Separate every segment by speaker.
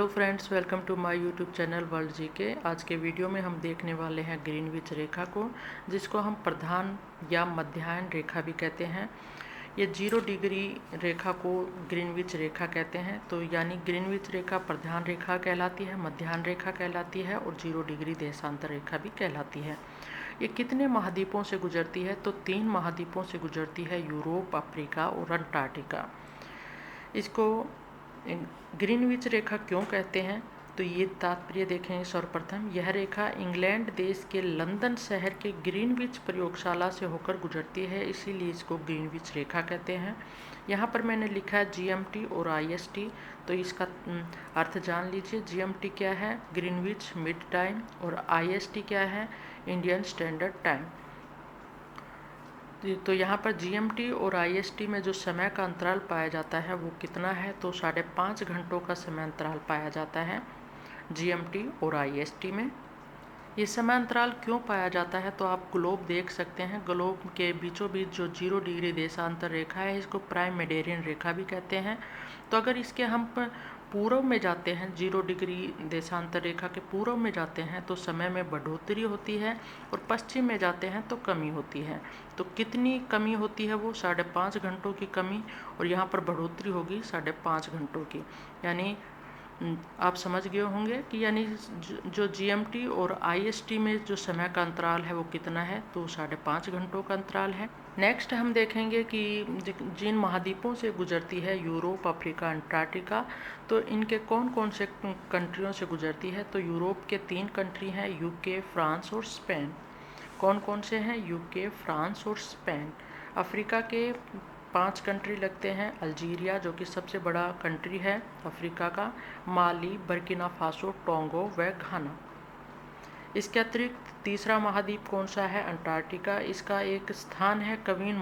Speaker 1: Hello friends, welcome to my YouTube channel world GK. आज के video में हम देखने वाले हैं ग्रीनविच रेखा को, जिसको हम प्रधान या मध्याह्न रेखा भी कहते हैं। ये 0 डिग्री रेखा को ग्रीनविच रेखा कहते हैं। तो यानी ग्रीनविच रेखा प्रधान रेखा कहलाती है, मध्याह्न रेखा कहलाती है और 0 डिग्री देशांतर रेखा भी कहलाती है। ये कितने महाद्वीपों से गुजरती है? तो 3 महाद्वीपों से गुजरती है, यूरोप, अफ्रीका और अंटार्कटिका। इसको ग्रीनविच रेखा क्यों कहते हैं? तो ये तात्पर्य देखेंगे। सर्वप्रथम यह रेखा इंग्लैंड देश के लंदन शहर के ग्रीनविच प्रयोगशाला से होकर गुजरती है, इसीलिए इसको ग्रीनविच रेखा कहते हैं। यहाँ पर मैंने लिखा है GMT और IST, तो इसका अर्थ जान लीजिए। GMT क्या है? ग्रीनविच मिड टाइम, और IST क्या है? Indian standard time. तो यहाँ पर GMT और IST में जो समय का अंतराल पाया जाता है वो कितना है? तो 5.5 घंटों का समय अंतराल पाया जाता है GMT और IST में। ये समय अंतराल क्यों पाया जाता है? तो आप ग्लोब देख सकते हैं। ग्लोब के बीचों बीच जो 0 डिग्री देशांतर रेखा है, इसको प्राइम मेडियन रेखा भी कहते हैं। तो अगर इसके हम पूर्व में जाते हैं, 0 डिग्री देशांतर रेखा के पूर्व में जाते हैं तो समय में बढ़ोतरी होती है, और पश्चिम में जाते हैं तो कमी होती है। तो कितनी कमी होती है? वो 5.5 घंटों की कमी, और यहाँ पर बढ़ोतरी होगी 5.5 घंटों की। यानी आप समझ गए होंगे कि यानी जो GMT और IST में जो समय का अंतराल है वो कितना है? तो 5.5 घंटों का अंतराल है। नेक्स्ट हम देखेंगे कि जिन महाद्वीपों से गुजरती है, यूरोप, अफ्रीका, अंटार्कटिका, तो इनके कौन कौन से कंट्रियों से गुजरती है? तो यूरोप के 3 कंट्री हैं, UK, फ्रांस और स्पेन। कौन कौन से हैं? UK, फ्रांस और स्पेन। अफ्रीका के 5 कंट्री लगते हैं, अल्जीरिया जो कि सबसे बड़ा कंट्री है अफ्रीका का, माली, बर्किना फासो, टोंगो व घाना। इसके अतिरिक्त तीसरा महाद्वीप कौन सा है? अंटार्कटिका। इसका एक स्थान है कवीन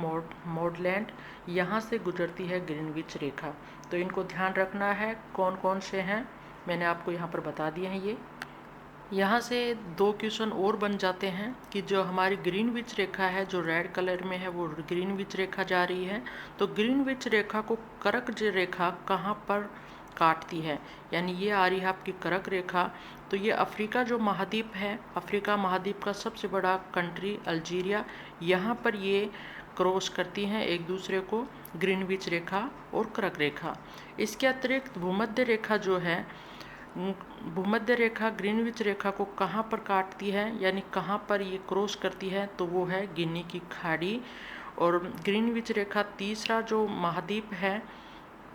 Speaker 1: मोडलैंड, यहाँ से गुजरती है ग्रीनविच रेखा। तो इनको ध्यान रखना है। कौन कौन से हैं मैंने आपको यहाँ पर बता दिए हैं। ये यहाँ से 2 क्वेश्चन और बन जाते हैं कि जो हमारी ग्रीनविच रेखा है, जो रेड कलर में है, वो ग्रीनविच रेखा जा रही है, तो ग्रीनविच रेखा को कर्क रेखा कहाँ पर काटती है? यानी ये आ रही है आपकी कर्क रेखा। तो ये अफ्रीका जो महाद्वीप है, अफ्रीका महाद्वीप का सबसे बड़ा कंट्री अल्जीरिया, यहाँ पर ये क्रॉस करती हैं एक दूसरे को, ग्रीनविच रेखा और कर्क रेखा। इसके अतिरिक्त भूमध्य रेखा जो है, भूमध्य रेखा ग्रीनविच रेखा को कहाँ पर काटती है, यानी कहाँ पर ये क्रॉस करती है? तो वो है गिनी की खाड़ी। और ग्रीनविच रेखा तीसरा जो महाद्वीप है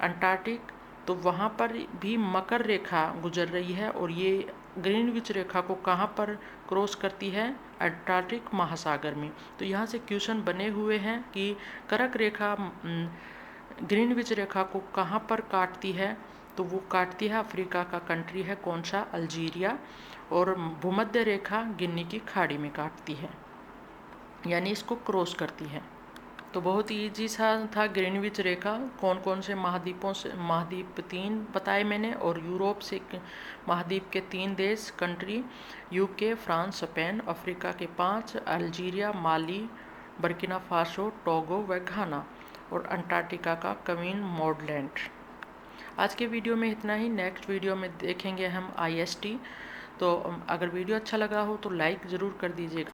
Speaker 1: अंटार्कटिक, तो वहाँ पर भी मकर रेखा गुजर रही है, और ये ग्रीनविच रेखा को कहाँ पर क्रॉस करती है? अंटार्कटिक महासागर में। तो यहाँ से क्वेश्चन बने हुए हैं कि कर्क रेखा ग्रीनविच रेखा को कहाँ पर काटती है? तो वो काटती है अफ्रीका का कंट्री है कौन सा? अल्जीरिया। और भूमध्य रेखा गिनी की खाड़ी में काटती है, यानी इसको क्रॉस करती है। तो बहुत ईजी सा था ग्रीनविच रेखा। कौन कौन से महाद्वीपों से, महाद्वीप 3 बताए मैंने, और यूरोप से महाद्वीप के 3 देश country, UK, France, Spain, Africa के 5, अल्जीरिया, माली, बर्किना फासो, टोगो व घाना, और अंटार्कटिका का कवीन मोडलैंड। आज के वीडियो में इतना ही। नेक्स्ट वीडियो में देखेंगे हम IST। तो अगर वीडियो अच्छा लगा हो तो लाइक ज़रूर कर दीजिएगा।